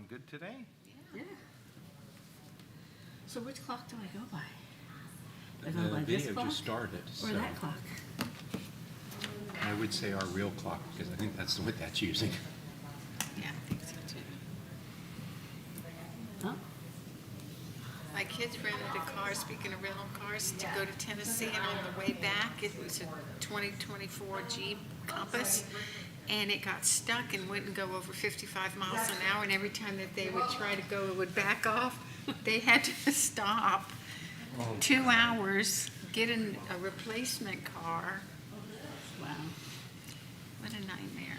everyone good today? Yeah. So which clock do I go by? The Do I go by this video clock just started, or so that clock? I would say our real clock, because I think that's what that's using. Yeah, I think so too. Huh? My kids rented a car, speaking of rental cars, to go to Tennessee, and on the way back, it was a 2024 Jeep Compass, and it got stuck and wouldn't go over 55 miles an hour, and every time that they would try to go, it would back off. They had to stop 2 hours, get a replacement car. Wow. What a nightmare.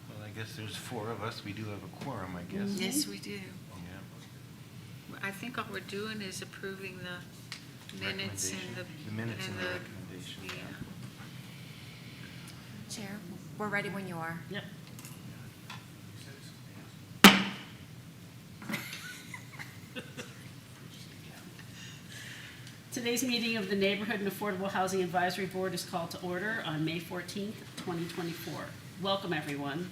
Well, I guess there's 4 of us. We do have a quorum, I guess. Yes, we do. Yeah. I think all we're doing is approving the minutes and the. The minutes and the recommendation. Yeah. Chair, we're ready when you are. Yep. Today's meeting of the Neighborhood and Affordable Housing Advisory Board is called to order on May 14th, 2024. Welcome, everyone.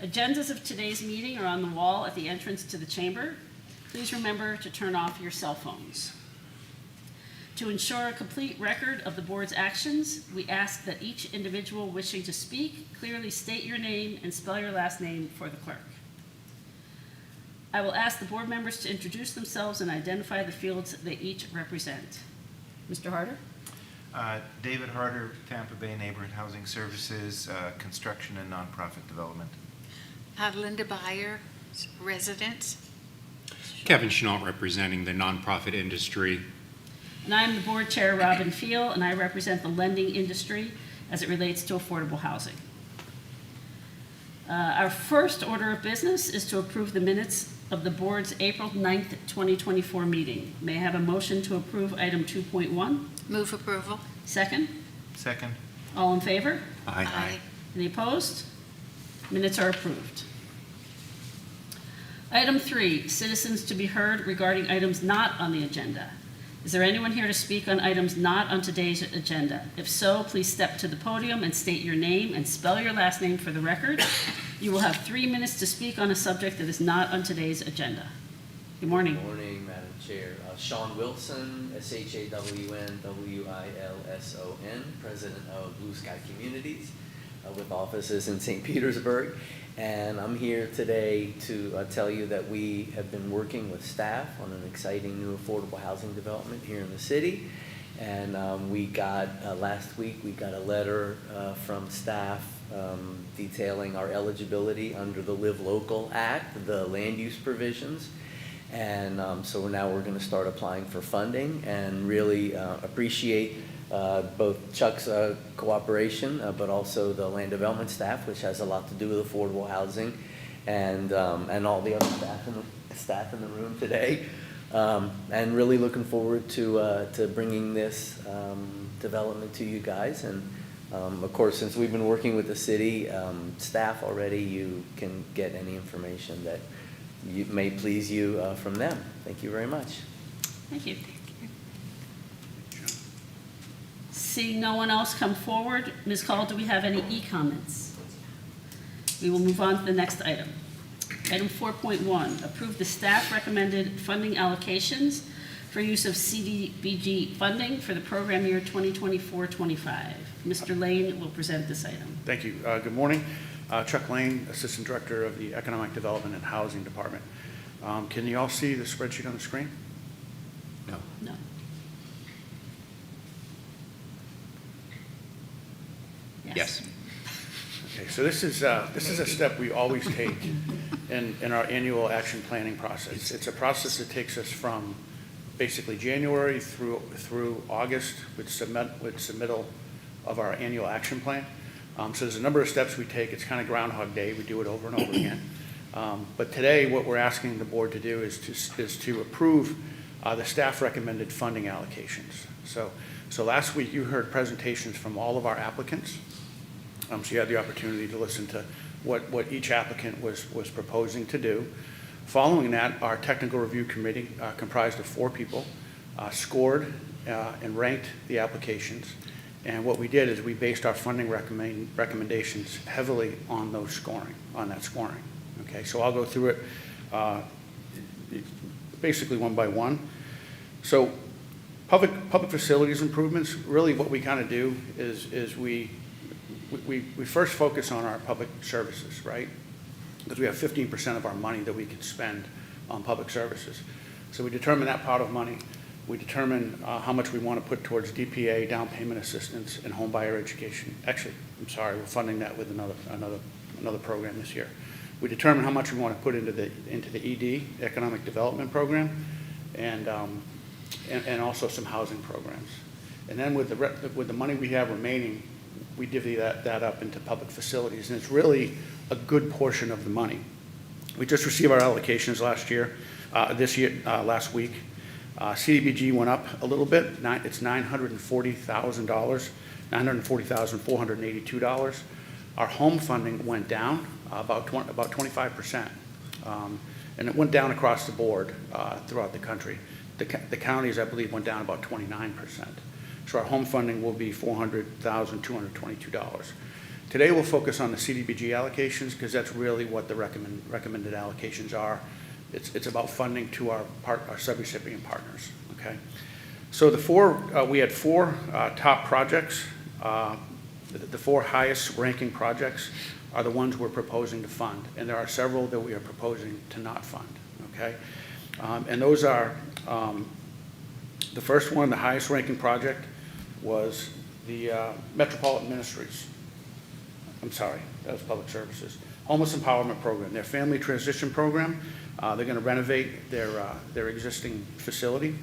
Agendas of today's meeting are on the wall at the entrance to the chamber. Please remember to turn off your cell phones. To ensure a complete record of the board's actions, we ask that each individual wishing to speak clearly state your name and spell your last name for the clerk. I will ask the board members to introduce themselves and identify the fields they each represent. Mr. Harder? David Harder, Tampa Bay Neighborhood Housing Services, Construction and Nonprofit Development. Linda Byer, residents. Kevin Chenault representing the nonprofit industry. And I'm the board chair, Robin Fiel, and I represent the lending industry as it relates to affordable housing. Our first order of business is to approve the minutes of the board's April 9th, 2024 meeting. May I have a motion to approve item 2.1? Move approval. Second? Second. All in favor? Aye. Any opposed? Minutes are approved. Item 3, citizens to be heard regarding items not on the agenda. Is there anyone here to speak on items not on today's agenda? If so, please step to the podium and state your name and spell your last name for the record. You will have 3 minutes to speak on a subject that is not on today's agenda. Good morning. Good morning, Madam Chair. Sean Wilson, SHAWNWILSON, President of Blue Sky Communities with offices in St. Petersburg. And I'm here today to tell you that we have been working with staff on an exciting new affordable housing development here in the city. And we got, last week, we got a letter from staff detailing our eligibility under the Live Local Act, the land use provisions. And so now we're going to start applying for funding and really appreciate both Chuck's cooperation, but also the land development staff, which has a lot to do with affordable housing, and all the other staff in the room today. And really looking forward to bringing this development to you guys. And of course, since we've been working with the city staff already, you can get any information that may please you from them. Thank you very much. Thank you. Seeing no one else come forward, Ms. Call, do we have any e-comments? We will move on to the next item. Item 4.1, approve the staff recommended funding allocations for use of CDBG funding for the program year 2024-25. Mr. Lane will present this item. Thank you. Good morning. Chuck Lane, Assistant Director of the Economic Development and Housing Department. Can you all see the spreadsheet on the screen? No. No. Yes. Okay, so this is a step we always take in our annual action planning process. It's a process that takes us from basically January through August with submittal of our annual action plan. So there's a number of steps we take. It's kind of Groundhog Day. We do it over and over again. But today, what we're asking the board to do is to approve the staff recommended funding allocations. So last week you heard presentations from all of our applicants. So you had the opportunity to listen to what each applicant was proposing to do. Following that, our technical review committee, comprised of 4 people, scored and ranked the applications. And what we did is we based our funding recommendations heavily on that scoring. Okay, so I'll go through it basically one by one. So public facilities improvements, really what we kind of do is we first focus on our public services, right? Because we have 15% of our money that we can spend on public services. So we determine that pot of money. We determine how much we want to put towards DPA, down payment assistance, and home buyer education. Actually, I'm sorry, we're funding that with another program this year. We determine how much we want to put into the ED, Economic Development Program, and also some housing programs. And then with the money we have remaining, we divvy that up into public facilities, and it's really a good portion of the money. We just received our allocations last week. CDBG went up a little bit. It's $940,000, $940,482. Our home funding went down about 25%, and it went down across the board throughout the country. The counties, I believe, went down about 29%. So our home funding will be $400,222. Today we'll focus on the CDBG allocations because that's really what the recommended allocations are. It's about funding to our subrecipient partners, okay? So we had four top projects. The four highest ranking projects are the ones we're proposing to fund, and there are several that we are proposing to not fund, okay? And those are, the first one, the highest ranking project was the Metropolitan Ministries. I'm sorry, that was Public Services. Homeless Empowerment Program, their family transition program. They're going to renovate their existing facility,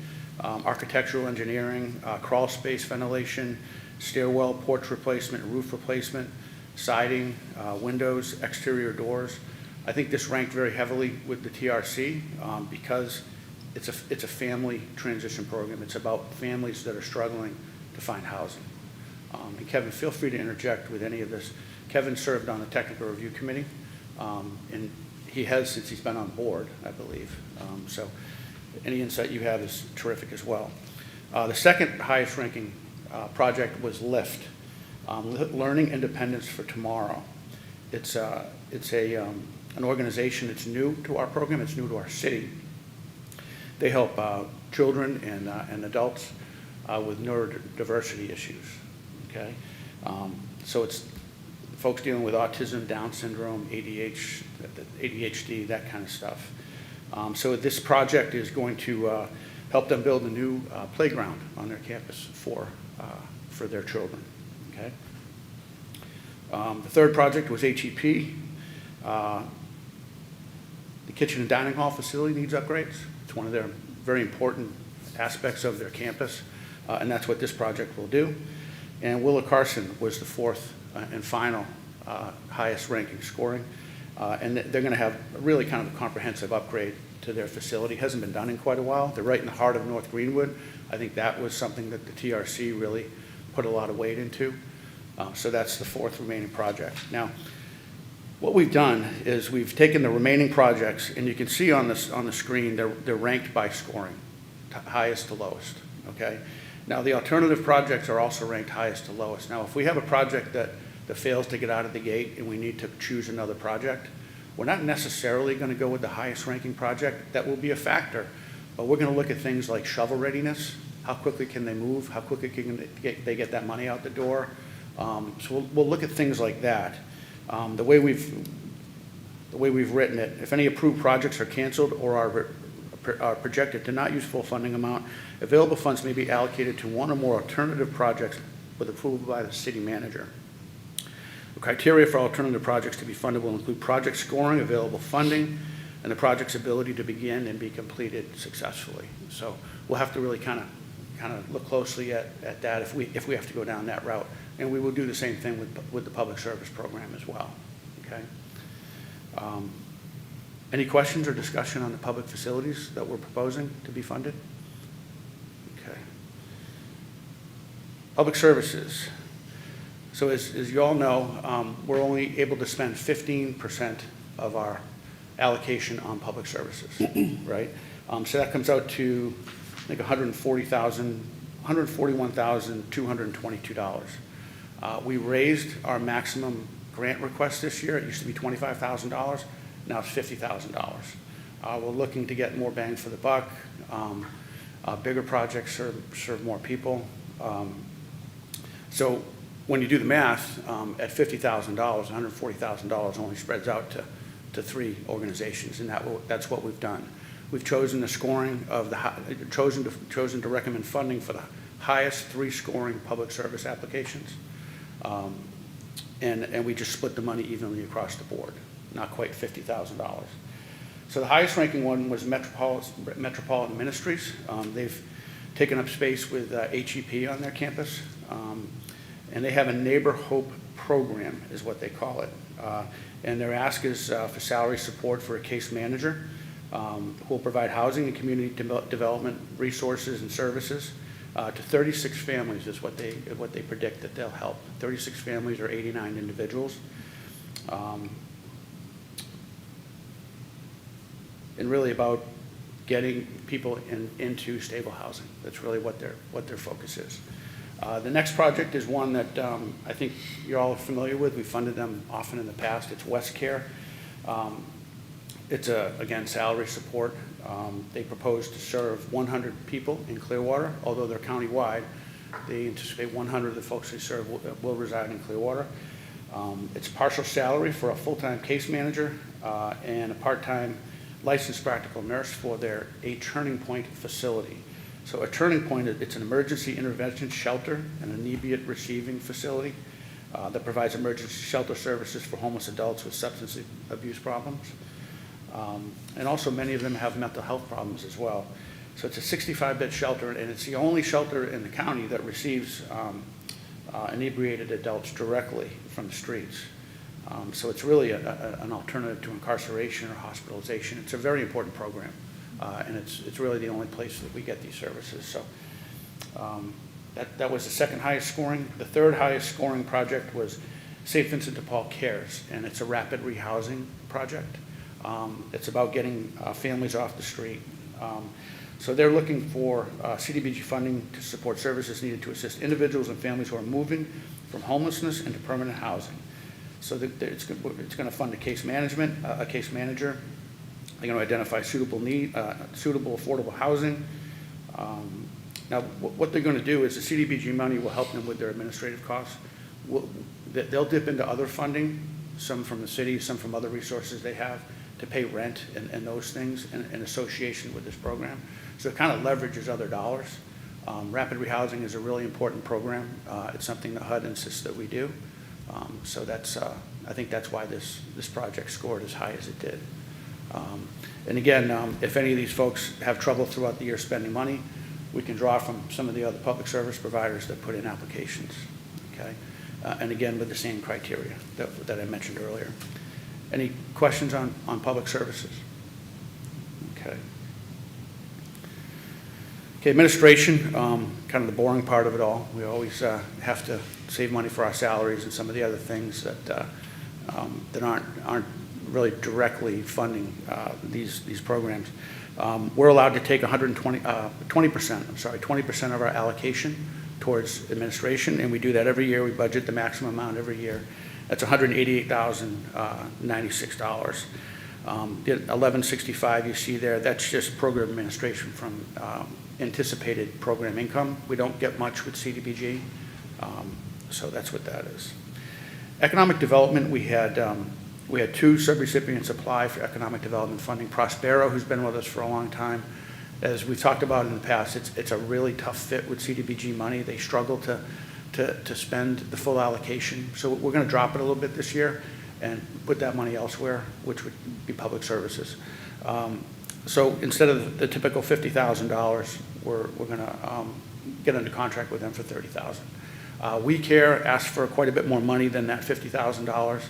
architectural engineering, crawl space ventilation, stairwell, porch replacement, roof replacement, siding, windows, exterior doors. I think this ranked very heavily with the TRC because it's a family transition program. It's about families that are struggling to find housing. And Kevin, feel free to interject with any of this. Kevin served on the technical review committee, and he has since he's been on board, I believe. So any insight you have is terrific as well. The second highest ranking project was LIFT, Learning Independence for Tomorrow. It's an organization that's new to our program. It's new to our city. They help children and adults with neurodiversity issues. Okay, so it's folks dealing with autism, Down syndrome, ADHD, that kind of stuff. So this project is going to help them build a new playground on their campus for their children. Okay. The third project was HEP. The kitchen and dining hall facility needs upgrades. It's one of their very important aspects of their campus, and that's what this project will do. And Willa Carson was the fourth and final highest ranking scoring, and they're going to have really kind of a comprehensive upgrade to their facility. It hasn't been done in quite a while. They're right in the heart of North Greenwood. I think that was something that the TRC really put a lot of weight into. So that's the fourth remaining project. Now, what we've done is we've taken the remaining projects, and you can see on the screen they're ranked by scoring, highest to lowest. Okay. Now the alternative projects are also ranked highest to lowest. Now, if we have a project that fails to get out of the gate and we need to choose another project, we're not necessarily going to go with the highest ranking project. That will be a factor, but we're going to look at things like shovel readiness. How quickly can they move? How quickly can they get that money out the door? So we'll look at things like that. The way we've written it, if any approved projects are canceled or are projected to not use full funding amount, available funds may be allocated to one or more alternative projects with approval by the city manager. The criteria for alternative projects to be funded will include project scoring, available funding, and the project's ability to begin and be completed successfully. So we'll have to really kind of look closely at that if we have to go down that route. And we will do the same thing with the public service program as well. Okay. Any questions or discussion on the public facilities that we're proposing to be funded? Okay. Public services. So as you all know, we're only able to spend 15% of our allocation on public services, right? So that comes out to, I think, $140,000, $141,222. We raised our maximum grant request this year. It used to be $25,000. Now it's $50,000. We're looking to get more bang for the buck. Bigger projects serve more people. So when you do the math, at $50,000, $140,000 only spreads out to 3 organizations, and that's what we've done. We've chosen the scoring of chosen to recommend funding for the highest 3 scoring public service applications, and we just split the money evenly across the board, not quite $50,000. So the highest ranking one was Metropolitan Ministries. They've taken up space with HEP on their campus, and they have a Neighbor Hope program, is what they call it. And their ask is for salary support for a case manager who will provide housing and community development resources and services to 36 families is what they predict that they'll help. 36 families or 89 individuals. And really about getting people into stable housing. That's really what their focus is. The next project is one that I think you're all familiar with. We've funded them often in the past. It's West Care. It's, again, salary support. They propose to serve 100 people in Clearwater, although they're countywide. They anticipate 100 of the folks they serve will reside in Clearwater. It's partial salary for a full-time case manager and a part-time licensed practical nurse for their Turning Point facility. So a Turning Point, it's an emergency intervention shelter and immediate receiving facility that provides emergency shelter services for homeless adults with substance abuse problems. And also many of them have mental health problems as well. So it's a 65-bed shelter, and it's the only shelter in the county that receives inebriated adults directly from the streets. So it's really an alternative to incarceration or hospitalization. It's a very important program, and it's really the only place that we get these services. So that was the second highest scoring. The third highest scoring project was St. Vincent de Paul Cares, and it's a rapid rehousing project. It's about getting families off the street. So they're looking for CDBG funding to support services needed to assist individuals and families who are moving from homelessness into permanent housing. So it's going to fund a case manager. They're going to identify suitable affordable housing. Now, what they're going to do is the CDBG money will help them with their administrative costs. They'll dip into other funding, some from the city, some from other resources they have, to pay rent and those things in association with this program. So it kind of leverages other dollars. Rapid rehousing is a really important program. It's something that HUD insists that we do. So I think that's why this project scored as high as it did. And again, if any of these folks have trouble throughout the year spending money, we can draw from some of the other public service providers that put in applications, okay? And again, with the same criteria that I mentioned earlier. Any questions on public services? Okay. Okay, administration, kind of the boring part of it all. We always have to save money for our salaries and some of the other things that aren't really directly funding these programs. We're allowed to take 20% of our allocation towards administration, and we do that every year. We budget the maximum amount every year. That's $188,096. The 1165 you see there, that's just program administration from anticipated program income. We don't get much with CDBG, so that's what that is. Economic development, we had 2 subrecipients apply for economic development funding. Prospero, who's been with us for a long time, as we've talked about in the past, it's a really tough fit with CDBG money. They struggle to spend the full allocation. So we're going to drop it a little bit this year and put that money elsewhere, which would be public services. So instead of the typical $50,000, we're going to get under contract with them for $30,000. We Care asked for quite a bit more money than that $50,000.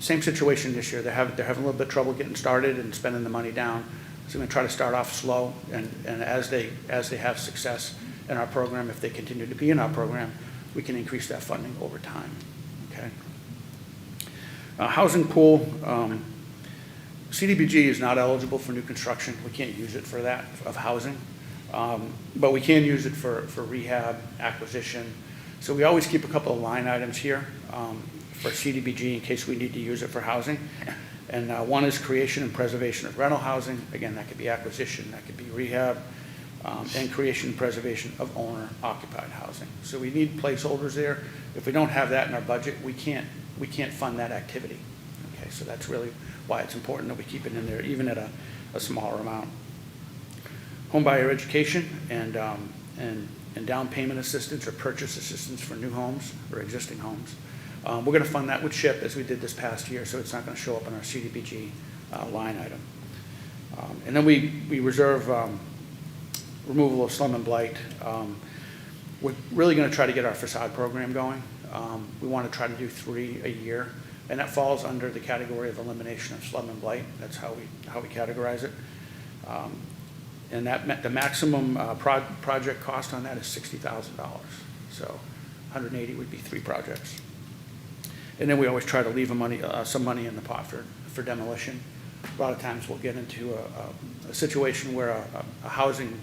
Same situation this year. They're having a little bit of trouble getting started and spending the money down. So we're going to try to start off slow, and as they have success in our program, if they continue to be in our program, we can increase that funding over time. Okay. Housing pool. CDBG is not eligible for new construction. We can't use it for that, of housing. But we can use it for rehab, acquisition. So we always keep a couple of line items here for CDBG in case we need to use it for housing. And one is creation and preservation of rental housing. Again, that could be acquisition, that could be rehab, and creation and preservation of owner-occupied housing. So we need placeholders there. If we don't have that in our budget, we can't fund that activity. Okay, so that's really why it's important that we keep it in there, even at a smaller amount. Homebuyer education and down payment assistance or purchase assistance for new homes or existing homes. We're going to fund that with CHIP as we did this past year, so it's not going to show up in our CDBG line item. And then we reserve removal of slum and blight. We're really going to try to get our facade program going. We want to try to do 3 a year, and that falls under the category of elimination of slum and blight. That's how we categorize it. And the maximum project cost on that is $60,000. So 180 would be 3 projects. And then we always try to leave some money in the pot for demolition. A lot of times we'll get into a situation where a housing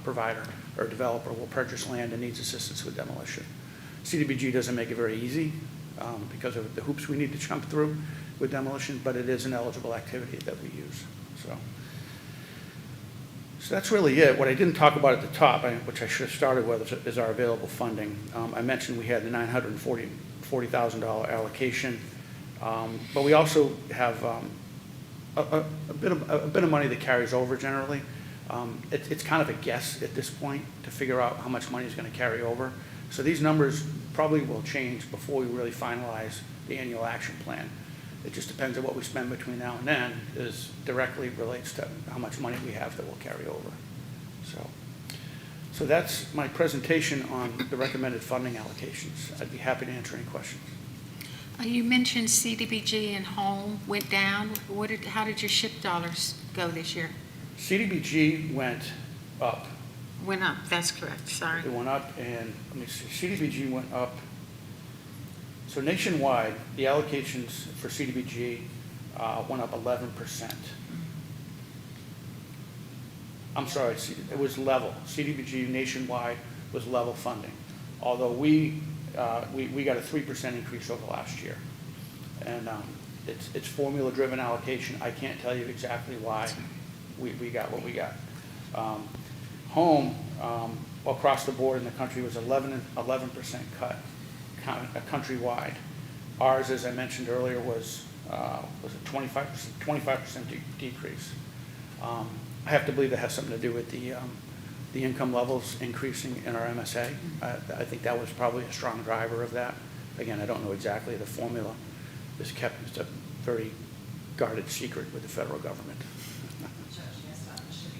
provider or developer will purchase land and needs assistance with demolition. CDBG doesn't make it very easy because of the hoops we need to jump through with demolition, but it is an eligible activity that we use. So that's really it. What I didn't talk about at the top, which I should have started with, is our available funding. I mentioned we had the $940,000 allocation, but we also have a bit of money that carries over generally. It's kind of a guess at this point to figure out how much money is going to carry over. So these numbers probably will change before we really finalize the annual action plan. It just depends on what we spend between now and then directly relates to how much money we have that will carry over. So that's my presentation on the recommended funding allocations. I'd be happy to answer any questions. You mentioned CDBG and home went down. How did your SHIP dollars go this year? CDBG went up. Went up, that's correct, sorry. It went up, and let me see, CDBG went up. So nationwide, the allocations for CDBG went up 11%. I'm sorry, it was level. CDBG nationwide was level funding, although we got a 3% increase over last year. And it's formula-driven allocation. I can't tell you exactly why we got what we got. Home, across the board in the country, was 11% cut countrywide. Ours, as I mentioned earlier, was a 25% decrease. I have to believe that has something to do with the income levels increasing in our MSA. I think that was probably a strong driver of that. Again, I don't know exactly. The formula is kept, it's a very guarded secret with the federal government.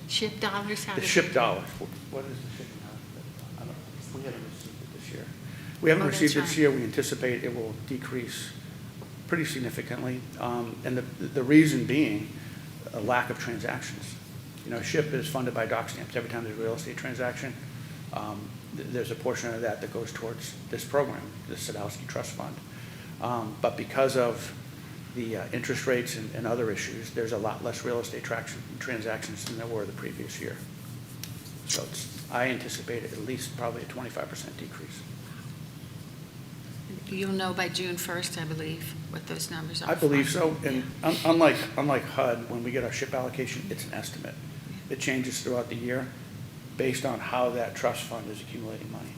SHIP dollars? The SHIP dollars. What is the SHIP dollars? We haven't received it this year. We haven't received it this year. We anticipate it will decrease pretty significantly. And the reason being a lack of transactions. You know, SHIP is funded by dock stamps. Every time there's a real estate transaction, there's a portion of that goes towards this program, the Sadowski Trust Fund. But because of the interest rates and other issues, there's a lot less real estate transactions than there were the previous year. So I anticipate at least probably a 25% decrease. You'll know by June 1st, I believe, what those numbers are. I believe so. And unlike HUD, when we get our SHIP allocation, it's an estimate. It changes throughout the year based on how that trust fund is accumulating money.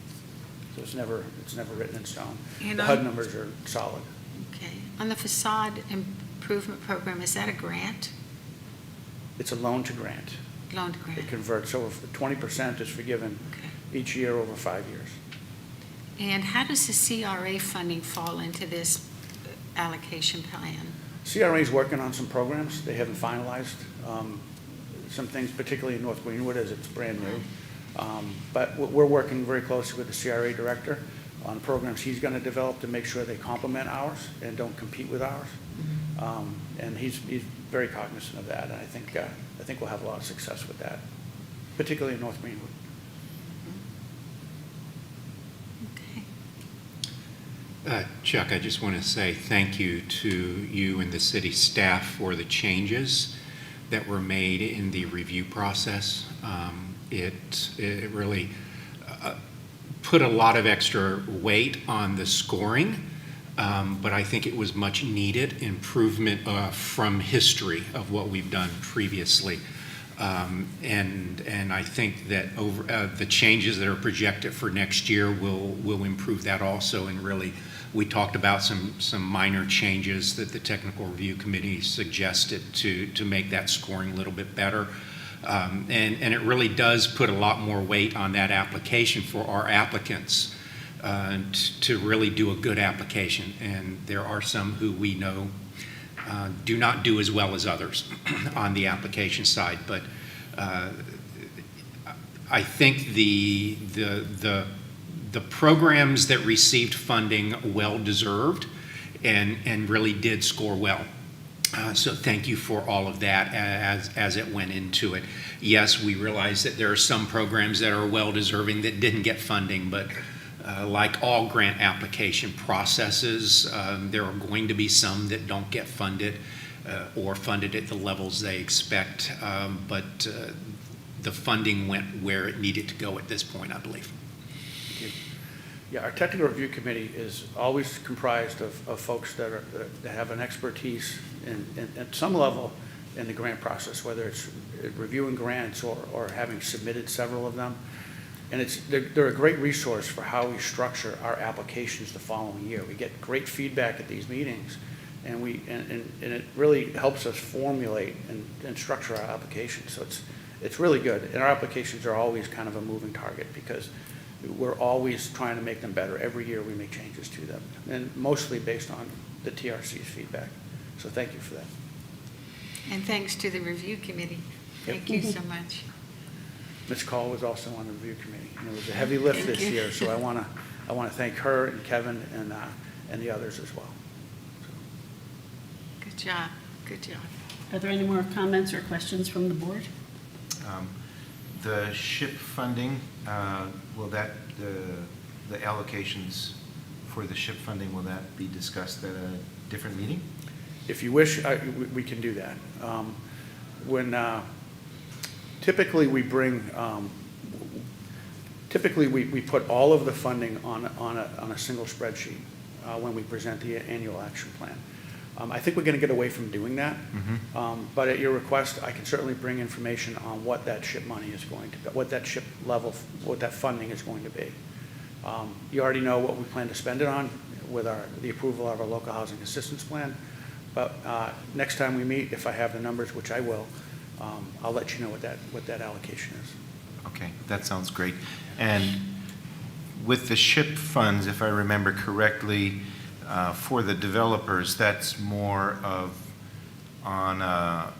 So it's never written in stone. And the HUD numbers are solid. Okay. On the facade improvement program, is that a grant? It's a loan to grant. Loan to grant. It converts, so 20% is forgiven each year over 5 years. And how does the CRA funding fall into this allocation plan? CRA is working on some programs. They haven't finalized some things, particularly in North Greenwood, as it's brand new. But we're working very closely with the CRA director on programs he's going to develop to make sure they complement ours and don't compete with ours. And he's very cognizant of that, and I think we'll have a lot of success with that, particularly in North Greenwood. Chuck, I just want to say thank you to you and the city staff for the changes that were made in the review process. It really put a lot of extra weight on the scoring, but I think it was much needed improvement from history of what we've done previously. And I think that the changes that are projected for next year will improve that also. And really, we talked about some minor changes that the technical review committee suggested to make that scoring a little bit better. And it really does put a lot more weight on that application for our applicants to really do a good application. And there are some who we know do not do as well as others on the application side. But I think the programs that received funding well-deserved and really did score well. So thank you for all of that as it went into it. Yes, we realize that there are some programs that are well-deserving that didn't get funding, but like all grant application processes, there are going to be some that don't get funded or funded at the levels they expect, but the funding went where it needed to go at this point, I believe. Thank you. Yeah, our technical review committee is always comprised of folks that have an expertise at some level in the grant process, whether it's reviewing grants or having submitted several of them. And they're a great resource for how we structure our applications the following year. We get great feedback at these meetings, and it really helps us formulate and structure our applications. So it's really good. And our applications are always kind of a moving target because we're always trying to make them better. Every year we make changes to them, and mostly based on the TRC's feedback. So thank you for that. And thanks to the review committee. Yep. Thank you so much. Ms. Call was also on the review committee, and it was a heavy lift this year, so I want to thank her and Kevin and the others as well. Good job. Good job. Are there any more comments or questions from the board? The SHIP funding, will that, the allocations for the SHIP funding, will that be discussed at a different meeting? If you wish, we can do that. Typically we bring, we put all of the funding on a single spreadsheet when we present the annual action plan. I think we're going to get away from doing that, but at your request, I can certainly bring information on what that SHIP money is going to be, what that SHIP level, what that funding is going to be. You already know what we plan to spend it on with the approval of our local housing assistance plan, but next time we meet, if I have the numbers, which I will, I'll let you know what that allocation is. Okay, that sounds great. And with the SHIP funds, if I remember correctly, for the developers, that's more of on a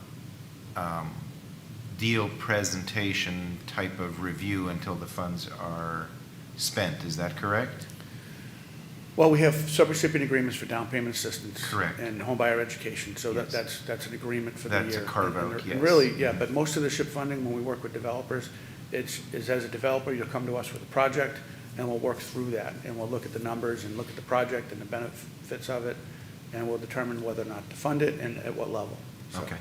deal presentation type of review until the funds are spent. Is that correct? Well, we have subrecipient agreements for down payment assistance. Correct. And home buyer education, so Yes. that's an agreement for the year. That's a carve-out, And yes. really, yeah, but most of the SHIP funding, when we work with developers, is as a developer, you'll come to us with a project, and we'll work through that, and we'll look at the numbers and look at the project and the benefits of it, and we'll determine whether or not to fund it and at what level. So Okay.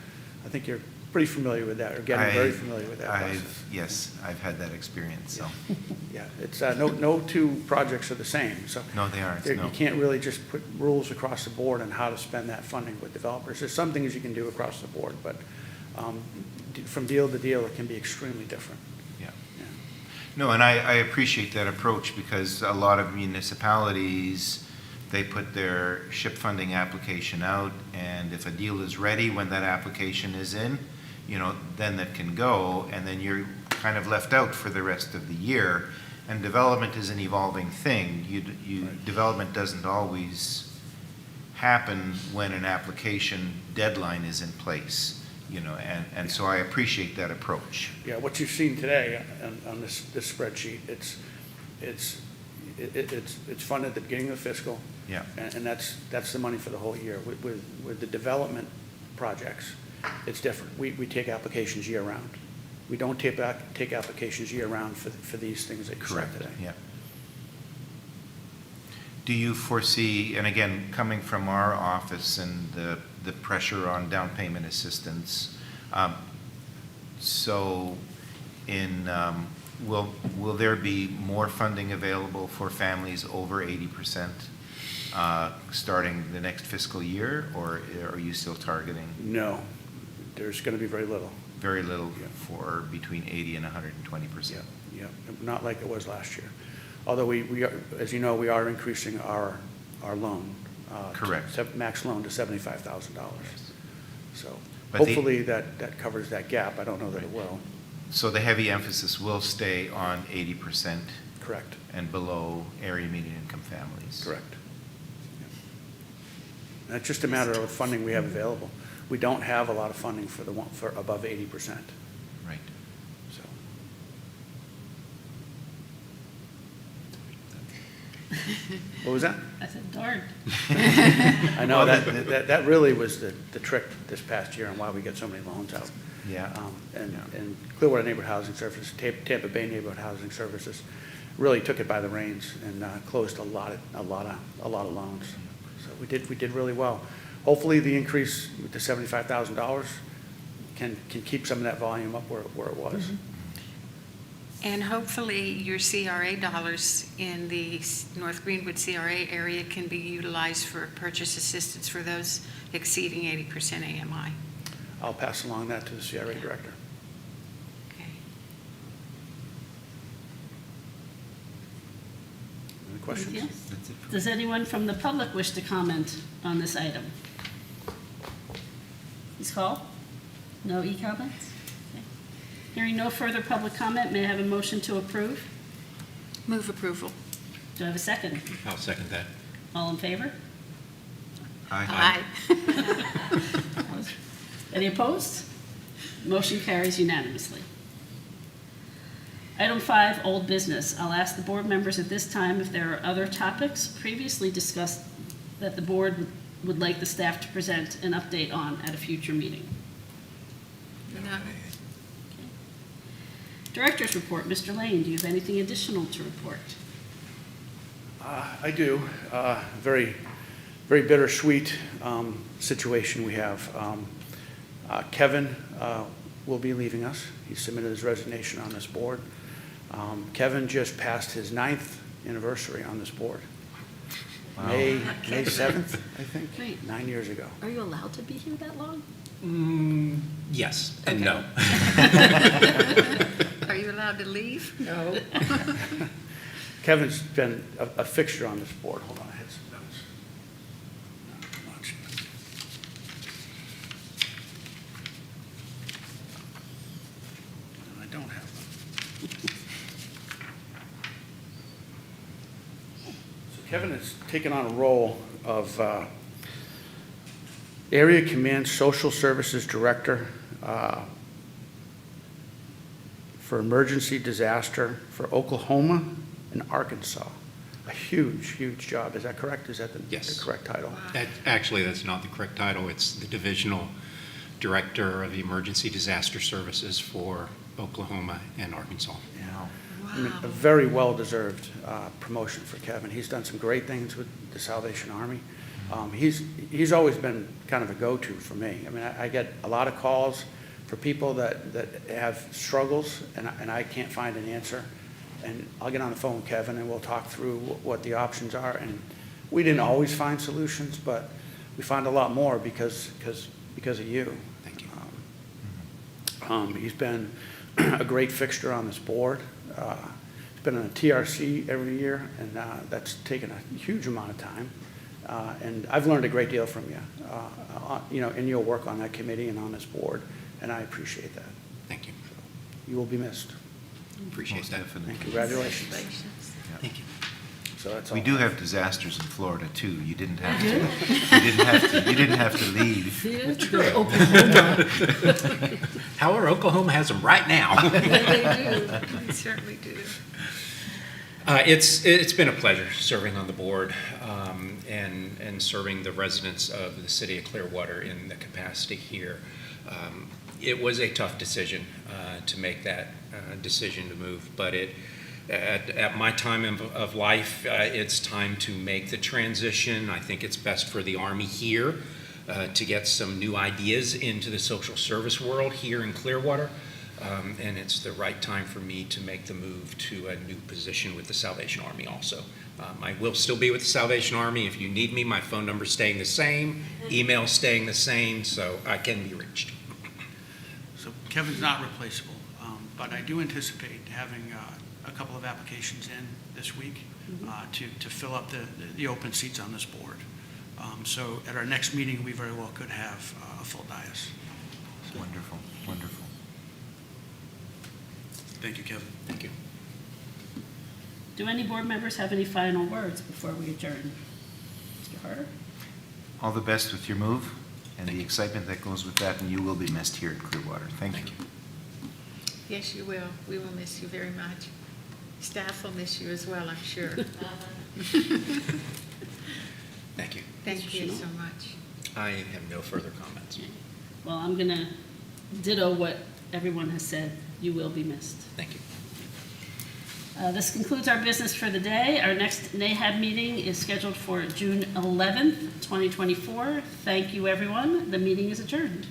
I think you're pretty familiar with that, or getting very familiar with that process. Yes, I've had that experience, so. Yeah, it's, no two projects are the same, so. No, they aren't, no. You can't really just put rules across the board on how to spend that funding with developers. There's some things you can do across the board, but from deal to deal, it can be extremely different. Yeah. Yeah. No, and I appreciate that approach because a lot of municipalities, they put their SHIP funding application out, and if a deal is ready when that application is in, then that can go, and then you're kind of left out for the rest of the year. And development is an evolving thing. Right. Development doesn't always happen when an application deadline is in place, and so I appreciate that approach. Yeah, what you've seen today on this spreadsheet, it's funded at the beginning of the fiscal. Yeah. And that's the money for the whole year. With the development projects, it's different. We take applications year-round. We don't take applications year-round for these things that you saw Correct, today. yeah. Do you foresee, and again, coming from our office and the pressure on down payment assistance, so will there be more funding available for families over 80% starting the next fiscal year, or are you still targeting No, there's going to be very little. very little Yeah. for between 80 and 120%? Yeah, not like it was last year. Although we are, as you know, we are increasing our loan. Correct. Max loan to $75,000. So But the- hopefully that covers that gap. I don't know that it will. So the heavy emphasis will stay on 80% Correct, and below area median income families? correct. Yeah. And it's just a matter of funding we have available. We don't have a lot of funding for above 80%, Right. so. What was that? I said, darn. I know, that really was the trick this past year and why we get so many loans out. Yeah. And Clearwater Neighborhood Housing Services, Tampa Bay Neighborhood Housing Services really took it by the reins and closed a lot of loans. So we did really well. Hopefully, the increase to $75,000 can keep some of that volume up where it was. And hopefully your CRA dollars in the North Greenwood CRA area can be utilized for purchase assistance for those exceeding 80% AMI. I'll pass along that to the CRA director. Okay. Any questions? Anything else? That's it for Does anyone from the public wish to comment on this item? Ms. Call? No e-comments? Okay. Hearing no further public comment, may I have a motion to approve? Move approval. Do I have a second? I'll second that. All in favor? Aye. Any opposed? Motion carries unanimously. Item 5, old business. I'll ask the board members at this time if there are other topics previously discussed that the board would like the staff to present an update on at a future meeting. No. Director's report. Mr. Lane, do you have anything additional to report? I do. Very, very bittersweet situation we have. Kevin will be leaving us. He submitted his resignation on this board. Kevin just passed his 9th anniversary on this board. Wow. May 7th, I think, Wait. 9 years ago. Are you allowed to be here that long? Yes and no. Are you allowed to leave? No. Kevin's been a fixture on this board. Hold on, I had some notes. Not much. No, I don't have them. So Kevin has taken on a role of Area Command Social Services Director for emergency disaster for Oklahoma and Arkansas. A huge, huge job. Is that correct? Is that Yes. the correct title? Actually, that's not the correct title. It's the Divisional Director of Emergency Disaster Services for Oklahoma and Arkansas. Yeah. Wow. I mean, a very well-deserved promotion for Kevin. He's done some great things with the Salvation Army. He's always been kind of a go-to for me. I mean, I get a lot of calls for people that have struggles, and I can't find an answer. And I'll get on the phone with Kevin, and we'll talk through what the options are. And we didn't always find solutions, but we found a lot more because of you. Thank you. He's been a great fixture on this board. He's been on a TRC every year, and that's taken a huge amount of time. And I've learned a great deal from you, in your work on that committee and on this board, and I appreciate that. Thank you. You will be missed. Appreciate Most that. definitely. And congratulations. Thank you. So that's all. We do have disasters in Florida too. You didn't have to. You didn't have to leave. However, Oklahoma has them right now. They do. They certainly do. It's been a pleasure serving on the board and serving the residents of the city of Clearwater in the capacity here. It was a tough decision to make that decision to move, but at my time of life, it's time to make the transition. I think it's best for the Army here to get some new ideas into the social service world here in Clearwater. and it's the right time for me to make the move to a new position with the Salvation Army also. I will still be with the Salvation Army. If you need me, my phone number's staying the same, email's staying the same, so I can be reached. So Kevin's not replaceable, but I do anticipate having a couple of applications in this week to fill up the open seats on this board. So at our next meeting, we very well could have a full dais. Wonderful, wonderful. Thank you, Kevin. Thank you. Do any board members have any final words before we adjourn? Mr. Harder? All the best with your move and the excitement that goes with that, and you will be missed here at Clearwater. Thank you. Yes, you will. We will miss you very much. Staff will miss you as well, I'm sure. Thank you. Thank you so much. I have no further comments. Well, I'm going to ditto what everyone has said. You will be missed. Thank you. This concludes our business for the day. Our next NAHAB meeting is scheduled for June 11th, 2024. Thank you, everyone. The meeting is adjourned.